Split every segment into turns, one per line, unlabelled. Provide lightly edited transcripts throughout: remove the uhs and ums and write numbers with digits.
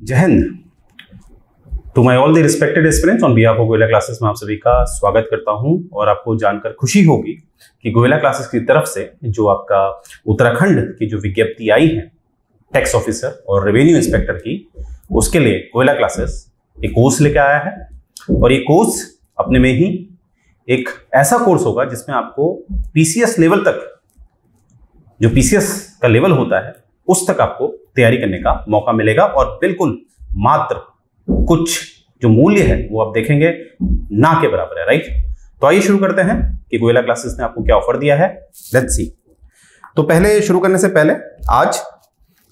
जय हिंद। To my all the respected aspirants on behalf of Goyla classes में आप सभी का स्वागत करता हूं और आपको जानकर खुशी होगी कि गोयला क्लासेस की तरफ से जो आपका उत्तराखंड की जो विज्ञप्ति आई है टैक्स ऑफिसर और रेवेन्यू इंस्पेक्टर की, उसके लिए गोयला क्लासेस एक कोर्स लेकर आया है। और ये कोर्स अपने में ही एक ऐसा कोर्स होगा जिसमें आपको पीसीएस लेवल तक, जो पीसीएस का लेवल होता है उस तक आपको तैयारी करने का मौका मिलेगा और बिल्कुल मात्र कुछ जो मूल्य है वो आप देखेंगे ना के बराबर है। राइट, तो आइए शुरू करते हैं कि गोयला क्लासेस ने आपको क्या ऑफर दिया है। Let's see. तो पहले शुरू करने से पहले आज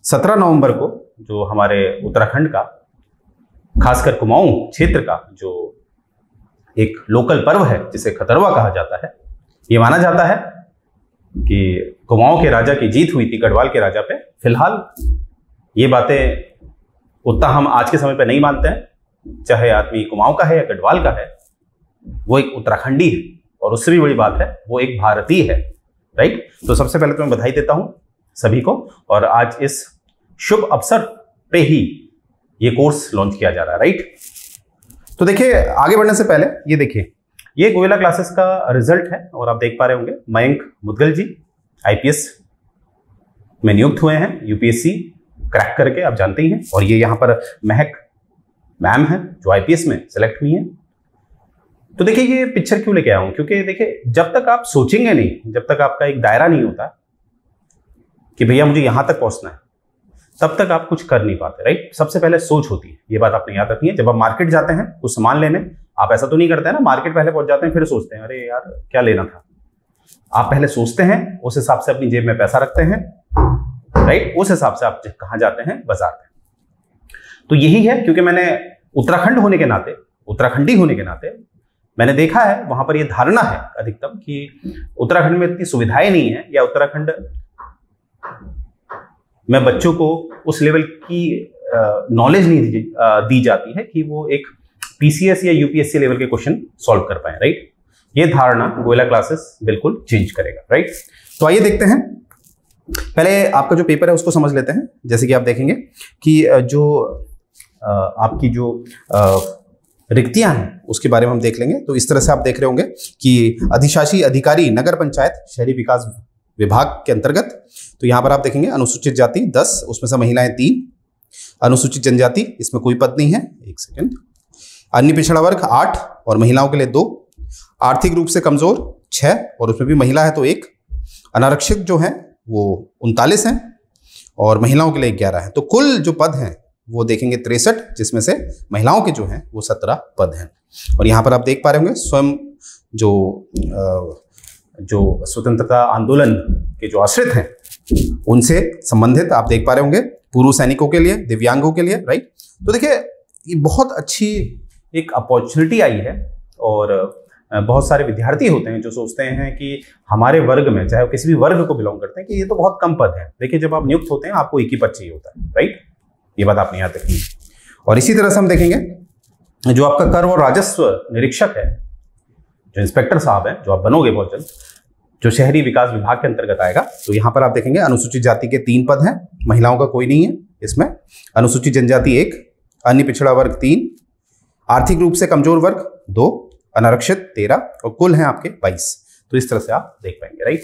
17 नवंबर को जो हमारे उत्तराखंड का, खासकर कुमाऊं क्षेत्र का जो एक लोकल पर्व है जिसे खतरवा कहा जाता है, ये माना जाता है कि कुमाऊं के राजा की जीत हुई थी गढ़वाल के राजा पे। फिलहाल ये बातें उतना हम आज के समय पे नहीं मानते हैं, चाहे आदमी कुमाऊं का है या गढ़वाल का है, वो एक उत्तराखंडी है और उससे भी बड़ी बात है वो एक भारतीय है। राइट, तो सबसे पहले तो मैं बधाई देता हूं सभी को और आज इस शुभ अवसर पे ही ये कोर्स लॉन्च किया जा रहा है। राइट, तो देखिए आगे बढ़ने से पहले ये देखिए, ये गोयला क्लासेस का रिजल्ट है और आप देख पा रहे होंगे मयंक मुदगल जी आईपीएस में नियुक्त हुए हैं, यूपीएससी क्रैक करके, आप जानते ही हैं। और ये यहाँ पर महक मैम है जो आईपीएस में सेलेक्ट हुई हैं। तो देखिए ये पिक्चर क्यों लेके आया हूं, क्योंकि देखिए जब तक आप सोचेंगे नहीं, जब तक आपका एक दायरा नहीं होता कि भैया मुझे यहां तक पहुंचना है, तब तक आप कुछ कर नहीं पाते। राइट, सबसे पहले सोच होती है, ये बात आपने याद रखनी है। जब आप मार्केट जाते हैं कुछ सामान लेने, आप ऐसा तो नहीं करते हैं ना, मार्केट पहले पहुंच जाते हैं फिर सोचते हैं अरे यार क्या लेना था। आप पहले सोचते हैं, उस हिसाब से अपनी जेब में पैसा रखते हैं। राइट, उस हिसाब से आप कहां जाते हैं, बाजार में। तो यही है, क्योंकि मैंने उत्तराखंड होने के नाते, उत्तराखंडी होने के नाते मैंने देखा है वहां पर यह धारणा है अधिकतम कि उत्तराखंड में इतनी सुविधाएं नहीं है, या उत्तराखंड में बच्चों को उस लेवल की नॉलेज नहीं दी जाती है कि वो एक पीसीएस या यूपीएससी लेवल के क्वेश्चन सॉल्व कर पाए। राइट, ये धारणा गोयला क्लासेस बिल्कुल चेंज करेगा। राइट, तो आइए देखते हैं, पहले आपका जो पेपर है उसको समझ लेते हैं। जैसे कि आप देखेंगे कि जो आपकी जो रिक्तियां हैं उसके बारे में हम देख लेंगे। तो इस तरह से आप देख रहे होंगे कि अधिशासी अधिकारी नगर पंचायत शहरी विकास विभाग के अंतर्गत, तो यहां पर आप देखेंगे अनुसूचित जाति 10, उसमें से महिलाएं 3, अनुसूचित जनजाति इसमें कोई पद नहीं है, एक सेकेंड, अन्य पिछड़ा वर्ग 8 और महिलाओं के लिए 2, आर्थिक रूप से कमजोर 6 और उसमें भी महिला है तो 1, अनारक्षित जो है वो 39 हैं और महिलाओं के लिए 11 है। तो कुल जो पद हैं वो देखेंगे 63, जिसमें से महिलाओं के जो हैं वो 17 पद हैं। और यहाँ पर आप देख पा रहे होंगे स्वयं जो स्वतंत्रता आंदोलन के जो आश्रित हैं उनसे संबंधित आप देख पा रहे होंगे, पूर्व सैनिकों के लिए, दिव्यांगों के लिए। राइट, तो देखिए ये बहुत अच्छी एक अपॉर्चुनिटी आई है और बहुत सारे विद्यार्थी होते हैं जो सोचते हैं कि हमारे वर्ग में, चाहे वो किसी भी वर्ग को बिलोंग करते हैं, कि ये तो बहुत कम पद है। देखिए जब आप नियुक्त होते हैं आपको एक ही पद चाहिए होता है। राइट, ये बात आपने याद रखनी है। और इसी तरह से हम देखेंगे जो आपका कर और राजस्व निरीक्षक है, जो इंस्पेक्टर साहब हैं, जो आप बनोगे बहुत जल्द, जो शहरी विकास विभाग के अंतर्गत आएगा। तो यहाँ पर आप देखेंगे अनुसूचित जाति के 3 पद हैं, महिलाओं का कोई नहीं है इसमें, अनुसूचित जनजाति 1, अन्य पिछड़ा वर्ग 3, आर्थिक रूप से कमजोर वर्ग 2, अनारक्षित 13 और कुल हैं आपके 22। तो इस तरह से आप देख पाएंगे। राइट,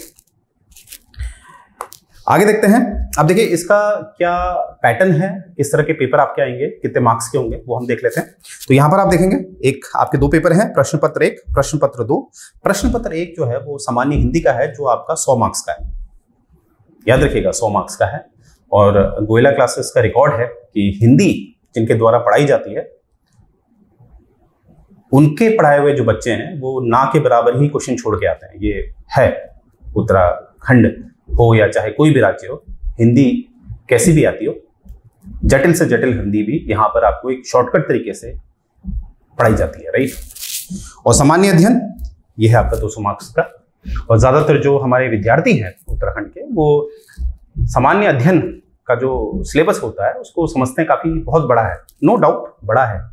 आगे देखते हैं। अब देखिए इसका क्या पैटर्न है, किस तरह के पेपर आपके आएंगे, कितने मार्क्स के होंगे वो हम देख लेते हैं। तो यहां पर आप देखेंगे एक आपके 2 पेपर हैं, प्रश्न पत्र 1, प्रश्न पत्र 2। प्रश्न पत्र 1 जो है वो सामान्य हिंदी का है, जो आपका 100 मार्क्स का है, याद रखिएगा 100 मार्क्स का है। और गोयला क्लासेस का रिकॉर्ड है कि हिंदी जिनके द्वारा पढ़ाई जाती है उनके पढ़ाए हुए जो बच्चे हैं वो ना के बराबर ही क्वेश्चन छोड़ के आते हैं। ये है, उत्तराखंड हो या चाहे कोई भी राज्य हो, हिंदी कैसी भी आती हो, जटिल से जटिल हिंदी भी यहाँ पर आपको एक शॉर्टकट तरीके से पढ़ाई जाती है। राइट, और सामान्य अध्ययन ये है आपका 200 मार्क्स का। और ज्यादातर जो हमारे विद्यार्थी हैं उत्तराखंड के, वो सामान्य अध्ययन का जो सिलेबस होता है उसको समझते हैं काफी बहुत बड़ा है, नो डाउट बड़ा है,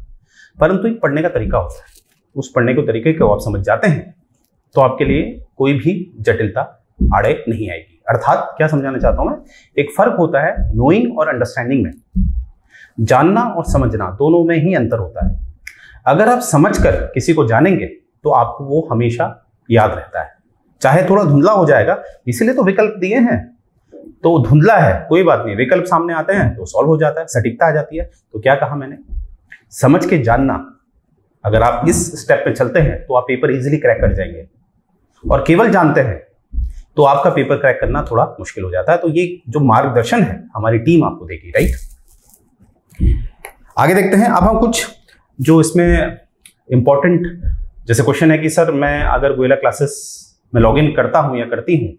परंतु एक पढ़ने का तरीका होता है। उस पढ़ने के तरीके को आप समझ जाते हैं तो आपके लिए कोई भी जटिलता आड़े नहीं आएगी। अर्थात क्या समझाना चाहता हूं मैं, एक फर्क होता है नोइंग और अंडरस्टैंडिंग में। जानना और समझना दोनों में ही अंतर होता है। अगर आप समझकर किसी को जानेंगे तो आपको वो हमेशा याद रहता है, चाहे थोड़ा धुंधला हो जाएगा, इसीलिए तो विकल्प दिए हैं। तो धुंधला है कोई बात नहीं, विकल्प सामने आते हैं तो सॉल्व हो जाता है, सटीकता आ जाती है। तो क्या कहा मैंने, समझ के जानना। अगर आप इस स्टेप पे चलते हैं तो आप पेपर इजीली क्रैक कर जाएंगे, और केवल जानते हैं तो आपका पेपर क्रैक करना थोड़ा मुश्किल हो जाता है। तो ये जो मार्गदर्शन है हमारी टीम आपको देगी, राइट। आगे देखते हैं। अब हम कुछ जो इसमें इंपॉर्टेंट, जैसे क्वेश्चन है कि सर मैं अगर गोयला क्लासेस में लॉगिन करता हूं या करती हूं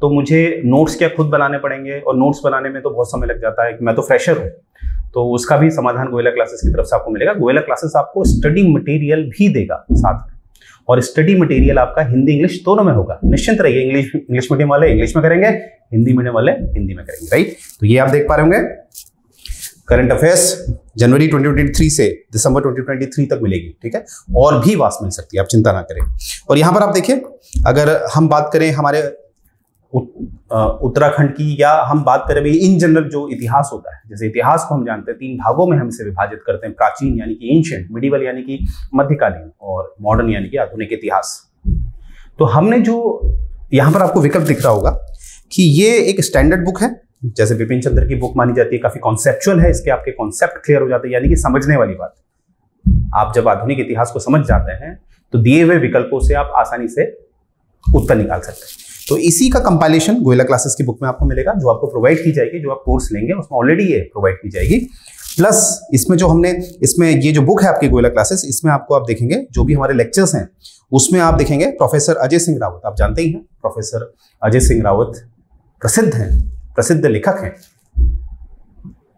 तो मुझे नोट्स क्या खुद बनाने पड़ेंगे, और नोट्स बनाने में तो बहुत समय लग जाता है कि मैं तो फ्रेशर हूं। तो उसका भी समाधान गोयला क्लासेस की तरफ से आपको मिलेगा। गोयला क्लासेस आपको स्टडी मटेरियल भी देगा साथ में, और स्टडी मटेरियल आपका हिंदी इंग्लिश दोनों में होगा। निश्चिंत रहिए, इंग्लिश मीडियम वाले इंग्लिश में करेंगे, हिंदी मीडियम वाले हिंदी में करेंगे, राइट। तो ये आप देख पा रहे होंगे, करंट अफेयर्स जनवरी 2023 से दिसंबर 2023 तक मिलेगी, ठीक है। और भी वास्ट मिल सकती है, आप चिंता ना करें। और यहां पर आप देखिए, अगर हम बात करें हमारे उत्तराखंड की, या हम बात करें भाई इन जनरल जो इतिहास होता है, जैसे इतिहास को हम जानते हैं 3 भागों में हम इसे विभाजित करते हैं, प्राचीन यानी कि एंशिएंट, मिडिवल यानी कि मध्यकालीन, और मॉडर्न यानी कि आधुनिक इतिहास। तो हमने जो यहां पर आपको विकल्प दिख रहा होगा कि ये एक स्टैंडर्ड बुक है, जैसे बिपिन चंद्र की बुक मानी जाती है, काफी कॉन्सेप्चुअल है, इसके आपके कॉन्सेप्ट क्लियर हो जाते हैं, यानी कि समझने वाली बात। आप जब आधुनिक इतिहास को समझ जाते हैं तो दिए हुए विकल्पों से आप आसानी से उत्तर निकाल सकते हैं। तो इसी का कंपाइलेशन गोयला क्लासेस की बुक में आपको मिलेगा, जो आपको प्रोवाइड की जाएगी, जो आप कोर्स लेंगे उसमें ऑलरेडी ये प्रोवाइड की जाएगी। प्लस इसमें जो हमने, इसमें ये जो बुक है आपकी गोयला क्लासेस, इसमें आपको आप देखेंगे जो भी हमारे लेक्चर्स हैं उसमें आप देखेंगे प्रोफेसर अजय सिंह रावत, आप जानते ही हैं प्रोफेसर अजय सिंह रावत प्रसिद्ध हैं, प्रसिद्ध लेखक हैं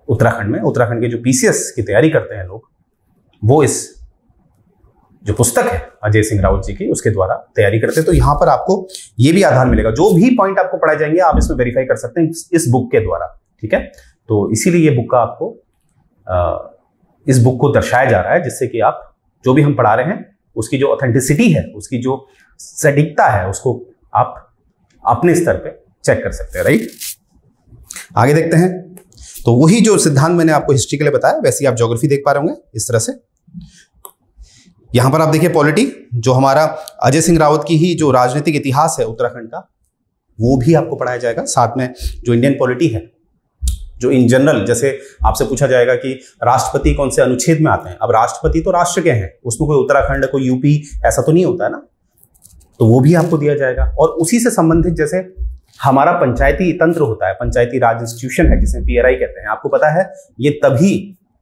उत्तराखंड में। उत्तराखंड के जो पीसीएस की तैयारी करते हैं लोग, वो इस जो पुस्तक है अजय सिंह रावत जी की, उसके द्वारा तैयारी करते हैं। तो यहां पर आपको ये भी आधार मिलेगा, जो भी पॉइंट आपको पढ़ाए जाएंगे आप इसमें वेरीफाई कर सकते हैं इस बुक के द्वारा, ठीक है। तो इसीलिए ये बुक का आपको इस बुक को दर्शाया जा रहा है, जिससे कि आप जो भी हम पढ़ा रहे हैं उसकी जो ऑथेंटिसिटी है, उसकी जो सटीकता है, उसको आप अपने स्तर पे चेक कर सकते हैं, राइट। आगे देखते हैं। तो वही जो सिद्धांत मैंने आपको हिस्ट्री के लिए बताया, वैसे ही आप ज्योग्राफी देख पा रहे होंगे इस तरह से। यहां पर आप देखिए पॉलिटी, जो हमारा अजय सिंह रावत की ही जो राजनीतिक इतिहास है उत्तराखंड का, वो भी आपको पढ़ाया जाएगा। साथ में जो इंडियन पॉलिटी है, जो इन जनरल, जैसे आपसे पूछा जाएगा कि राष्ट्रपति कौन से अनुच्छेद में आते हैं। अब राष्ट्रपति तो राष्ट्र के हैं, उसमें कोई उत्तराखंड, कोई यूपी ऐसा तो नहीं होता है ना, तो वो भी आपको दिया जाएगा। और उसी से संबंधित जैसे हमारा पंचायती तंत्र होता है, पंचायती राज इंस्टीट्यूशन है जिसे पीआरआई कहते हैं, आपको पता है ये तभी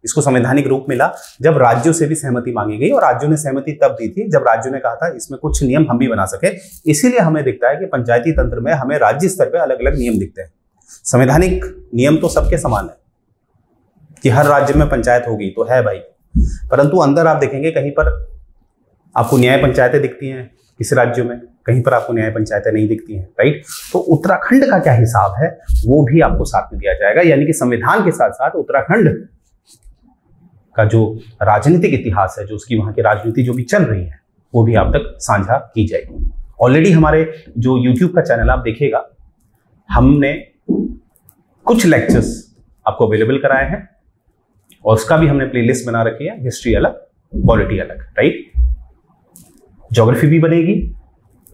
इसको संवैधानिक रूप मिला जब राज्यों से भी सहमति मांगी गई, और राज्यों ने सहमति तब दी थी जब राज्यों ने कहा था इसमें कुछ नियम हम भी बना सके। इसीलिए हमें दिखता है कि पंचायती तंत्र में हमें राज्य स्तर पर अलग अलग नियम दिखते हैं। संवैधानिक नियम तो सबके समान है कि हर राज्य में पंचायत होगी तो है भाई, परंतु अंदर आप देखेंगे कहीं पर आपको न्याय पंचायतें दिखती हैं किसी राज्यों में, कहीं पर आपको न्याय पंचायतें नहीं दिखती हैं, राइट। तो उत्तराखंड का क्या हिसाब है वो भी आपको साथ में दिया जाएगा, यानी कि संविधान के साथ साथ उत्तराखंड का जो राजनीतिक इतिहास है, जो उसकी वहां की राजनीति जो भी चल रही है, वो भी आप तक साझा की जाएगी। ऑलरेडी हमारे जो यूट्यूब का चैनल आप देखिएगा, हमने कुछ लेक्चर्स आपको अवेलेबल कराए हैं, और उसका भी हमने प्लेलिस्ट बना रखी है, हिस्ट्री अलग, पॉलिटी अलग, राइट। ज्योग्राफी भी बनेगी,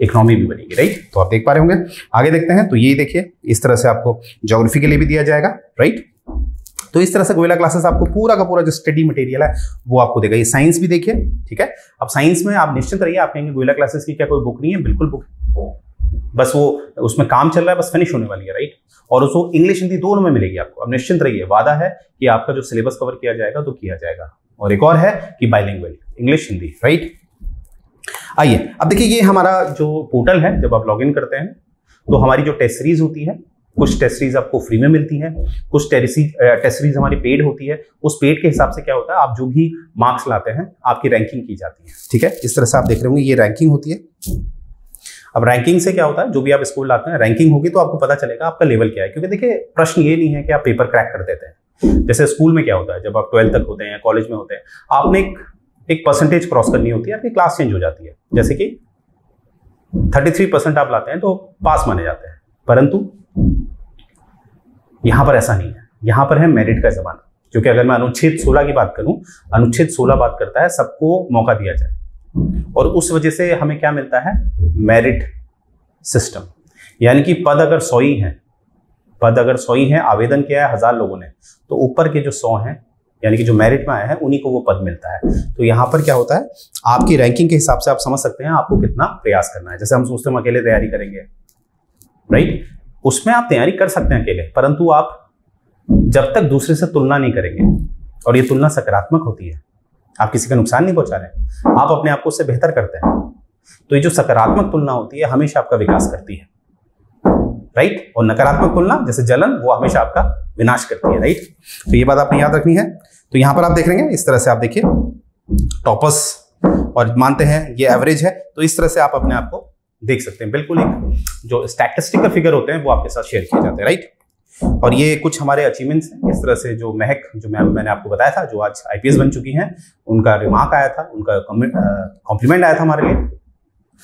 इकोनॉमी भी बनेगी, राइट। तो आप देख पा रहे होंगे। आगे देखते हैं। तो ये देखिए, इस तरह से आपको ज्योग्राफी के लिए भी दिया जाएगा, राइट। तो इस तरह से गोयला क्लासेस आपको पूरा का पूरा जो स्टडी मटेरियल है वो आपको देगा। ये साइंस भी देखिए, ठीक है। अब साइंस में आप निश्चित रहिए, आप कहेंगे गोयला क्लासेस की क्या कोई बुक नहीं है? बिल्कुल बुक है, बस वो उसमें काम चल रहा है, बस फिनिश होने वाली है, राइट। और उसको इंग्लिश हिंदी दोनों में मिलेगी आपको। अब निश्चिंत रहिए, वादा है कि आपका जो सिलेबस कवर किया जाएगा तो किया जाएगा। और एक और है कि बाइलिंगुअल, इंग्लिश हिंदी, राइट। आइए अब देखिए, ये हमारा जो पोर्टल है, जब आप लॉगिन करते हैं तो हमारी जो टेस्ट सीरीज होती है, कुछ टेस्ट सीरीज आपको फ्री में मिलती है, कुछ टेस्ट सीरीज हमारी पेड होती है। उस पेड के हिसाब से क्या होता है, आप जो भी मार्क्स लाते हैं आपकी रैंकिंग की जाती है, ठीक है। इस तरह से आप देख रहे होंगे, ये रैंकिंग होती है। अब रैंकिंग से क्या होता है, जो भी आप स्कोर लाते हैं, रैंकिंग होगी तो आपको पता चलेगा आपका लेवल क्या है। क्योंकि देखिए, प्रश्न ये नहीं है कि आप पेपर क्रैक कर देते हैं। जैसे स्कूल में क्या होता है, जब आप 12th तक होते हैं या कॉलेज में होते हैं, आपने एक परसेंटेज क्रॉस करनी होती है, आपकी क्लास चेंज हो जाती है। जैसे कि 33% आप लाते हैं तो पास माने जाते हैं, परंतु यहां पर ऐसा नहीं है। यहां पर है मेरिट का जमाना। क्योंकि अगर मैं अनुच्छेद 16 की बात करूं, अनुच्छेद 16 बात करता है सबको मौका दिया जाए, और उस वजह से हमें क्या मिलता है, मेरिट सिस्टम। यानी कि पद अगर 100 ही हैं, पद अगर 100 ही हैं, आवेदन किया है 1000 लोगों ने, तो ऊपर के जो 100 हैं यानी कि जो मेरिट में आए हैं उन्हीं को वो पद मिलता है। तो यहाँ पर क्या होता है, आपकी रैंकिंग के हिसाब से आप समझ सकते हैं आपको कितना प्रयास करना है। जैसे हम सोचते हैं हम अकेले तैयारी करेंगे, राइट, उसमें आप तैयारी कर सकते हैं अकेले, परंतु आप जब तक दूसरे से तुलना नहीं करेंगे, और ये तुलना सकारात्मक होती है, आप किसी का नुकसान नहीं पहुंचा रहे, आप अपने आप को उससे बेहतर करते हैं, तो ये जो सकारात्मक तुलना होती है हमेशा आपका विकास करती है, राइट। और नकारात्मक तुलना जैसे जलन, वो हमेशा आपका विनाश करती है, राइट। तो ये बात आपने याद रखनी है। तो यहां पर आप देख रहे हैं इस तरह से, आप देखिए टॉपर्स, और मानते हैं ये एवरेज है, तो इस तरह से आप अपने आप को देख सकते हैं। बिल्कुल एक जो स्टैटिस्टिकल फिगर होते हैं वो आपके साथ शेयर किए जाते हैं, राइट। और ये कुछ हमारे अचीवमेंट्स हैं। इस तरह से जो महक, जो मैंने आपको बताया था, जो आज आईपीएस बन चुकी हैं, उनका रिमार्क आया था, उनका कॉम्प्लीमेंट आया था हमारे लिए।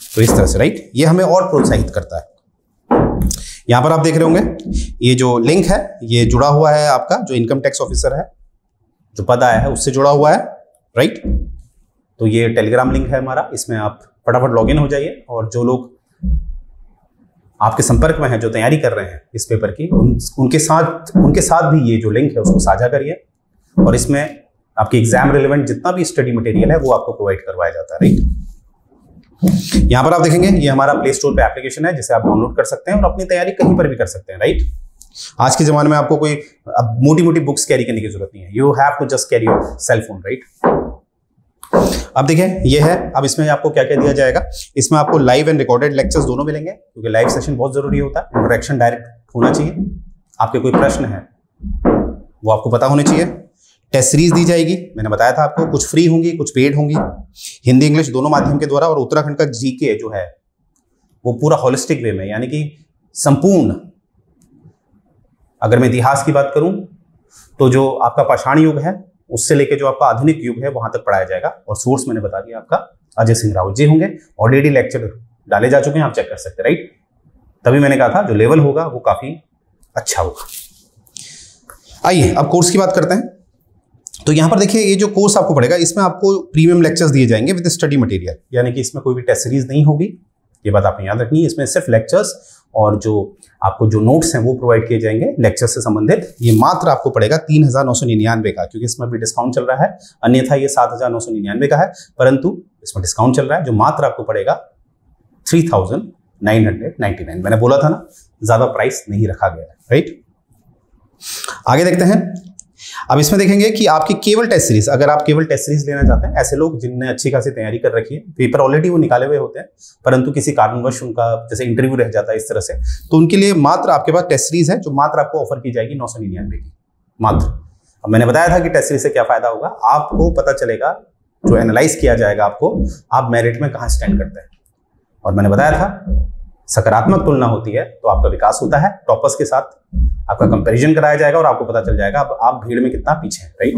तो इस तरह से, राइट, ये हमें और प्रोत्साहित करता है। यहां पर आप देख रहे होंगे ये जो लिंक है ये जुड़ा हुआ है आपका जो इनकम टैक्स ऑफिसर है, जो पद आया है उससे जुड़ा हुआ है, राइट। तो ये टेलीग्राम लिंक है हमारा, इसमें आप फटाफट लॉगिन हो जाइए, और जो लोग आपके संपर्क में हैं, जो तैयारी कर रहे हैं इस पेपर की, उनके साथ भी ये जो लिंक है उसको साझा करिए, और इसमें आपकी एग्जाम रिलेवेंट जितना भी स्टडी मटेरियल है वो आपको प्रोवाइड करवाया जाता है, राइट। यहां पर आप देखेंगे ये हमारा प्ले स्टोर पे एप्लीकेशन है जिसे आप डाउनलोड कर सकते हैं और अपनी तैयारी कहीं पर भी कर सकते हैं, राइट। आज के जमाने में आपको कोई अब मोटी बुक्स कैरी करने की जरूरत नहीं है, you have to just carry your cell phone, right. अब देखिए ये है, अब इसमें आपको क्या क्या दिया जाएगा, इसमें आपको लाइव एंड रिकॉर्डेड लेक्चर्स दोनों मिलेंगे, क्योंकि लाइव सेशन बहुत जरूरी होता है, इंटरेक्शन डायरेक्ट होना चाहिए, आपके कोई प्रश्न है वो आपको पता होने चाहिए। टेस्ट सीरीज दी जाएगी, मैंने बताया था आपको, कुछ फ्री होंगी कुछ पेड होंगी, हिंदी इंग्लिश दोनों माध्यम के द्वारा, और उत्तराखंड का जीके जो है वो पूरा होलिस्टिक वे में, यानी कि संपूर्ण। अगर मैं इतिहास की बात करूं तो जो आपका पाषाण युग है उससे लेकर जो आपका आधुनिक युग है वहां तक पढ़ाया जाएगा, और सोर्स मैंने बता दिया आपका अजय सिंह रावत जी होंगे, ऑलरेडी लेक्चर डाले जा चुके हैं, आप चेक कर सकते हैं, राइट। तभी मैंने कहा था जो लेवल होगा वो काफी अच्छा होगा। आइए अब कोर्स की बात करते हैं। तो यहां पर देखिए ये जो कोर्स आपको पड़ेगा इसमें आपको प्रीमियम लेक्चर्स दिए जाएंगे विद स्टडी मटेरियल, यानी कि इसमें कोई भी टेस्ट सीरीज नहीं होगी, ये बात आपने याद रखनी है। इसमें सिर्फ लेक्चर्स और जो आपको जो नोट्स हैं वो प्रोवाइड किए जाएंगे लेक्चर से संबंधित। ये मात्र आपको पड़ेगा 3999 का, क्योंकि इसमें भी डिस्काउंट चल रहा है, अन्यथा ये 7999 का है, परंतु इसमें डिस्काउंट चल रहा है, जो मात्र आपको पड़ेगा 3999। मैंने बोला था ना, ज्यादा प्राइस नहीं रखा गया है, राइट। आगे देखते हैं। अब इसमें देखेंगे कि आपकी केवल टेस्ट सीरीज, अगर आप केवल टेस्ट सीरीज लेना चाहते हैं, ऐसे लोग जिनने अच्छी खासी तैयारी कर रखी है, पेपर ऑलरेडी वो निकाले हुए होते हैं, परंतु किसी कारणवश उनका जैसे इंटरव्यू रह जाता है इस तरह से, तो उनके लिए मात्र आपके पास टेस्ट सीरीज है जो मात्र आपको ऑफर की जाएगी 999 की मात्र। अब मैंने बताया था कि टेस्ट सीरीज से क्या फायदा होगा, आपको पता चलेगा, जो एनालाइज किया जाएगा आपको, आप मेरिट में कहाँ स्टैंड करते हैं। और मैंने बताया था सकारात्मक तुलना होती है तो आपका विकास होता है, टॉपर्स के साथ आपका कंपैरिजन कराया जाएगा और आपको पता चल जाएगा अब आप भीड़ में कितना पीछे हैं, राइट।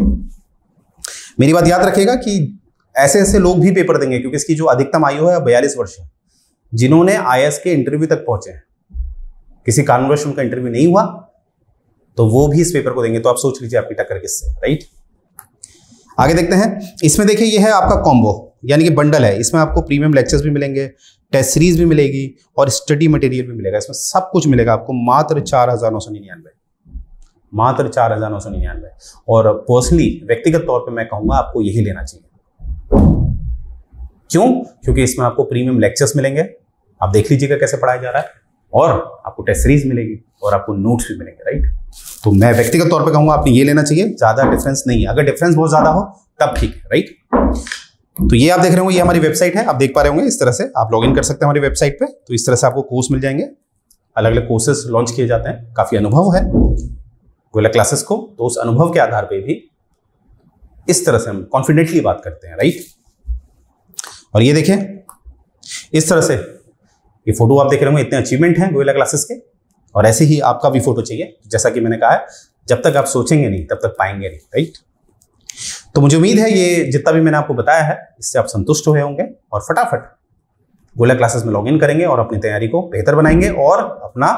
मेरी बात याद रखिएगा कि ऐसे ऐसे लोग भी पेपर देंगे, क्योंकि इसकी जो अधिकतम आयु है 42 वर्ष है, जिन्होंने आईएएस के इंटरव्यू तक पहुंचे हैं, किसी कारणवश उनका इंटरव्यू नहीं हुआ तो वो भी इस पेपर को देंगे। तो आप सोच लीजिए आपकी टक्कर किससे, राइट। आगे देखते हैं। इसमें देखिए ये है आपका कॉम्बो, यानी कि बंडल है, इसमें आपको प्रीमियम लेक्चर्स भी मिलेंगे, टेस्ट सीरीज भी मिलेगी और स्टडी मटेरियल भी मिलेगा, इसमें सब कुछ मिलेगा आपको मात्र 4999, मात्र 4999। और पर्सनली व्यक्तिगत तौर पे मैं कहूंगा आपको यही लेना चाहिए। क्यों? क्योंकि इसमें आपको प्रीमियम लेक्चर्स मिलेंगे, आप देख लीजिएगा कैसे पढ़ाया जा रहा है, और आपको टेस्ट सीरीज मिलेगी और आपको नोट्स भी मिलेंगे, राइट। तो मैं व्यक्तिगत तौर पे कहूंगा आपने ये लेना चाहिए, ज्यादा डिफरेंस नहीं है, अगर डिफरेंस बहुत ज्यादा हो तब ठीक है, राइट। तो ये आप देख रहे होंगे, ये हमारी वेबसाइट है, आप देख पा रहे होंगे, इस तरह से आप लॉगिन कर सकते हैं हमारी वेबसाइट पे। तो इस तरह से आपको कोर्स मिल जाएंगे, अलग अलग कोर्सेज लॉन्च किए जाते हैं, काफी अनुभव है गोयला क्लासेस को, तो उस अनुभव के आधार पे भी इस तरह से हम कॉन्फिडेंटली बात करते हैं, राइट। और ये देखें इस तरह से, ये फोटो आप देख रहे होंगे, इतने अचीवमेंट हैं गोयला क्लासेस के, और ऐसे ही आपका भी फोटो चाहिए। जैसा कि मैंने कहा है, जब तक आप सोचेंगे नहीं तब तक पाएंगे नहीं, राइट। तो मुझे उम्मीद है ये जितना भी मैंने आपको बताया है इससे आप संतुष्ट हुए होंगे, और फटाफट गोयला क्लासेस में लॉगिन करेंगे और अपनी तैयारी को बेहतर बनाएंगे और अपना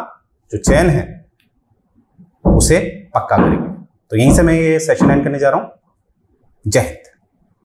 जो चयन है उसे पक्का करेंगे। तो यहीं से मैं ये सेशन एंड करने जा रहा हूँ। जय हिंद।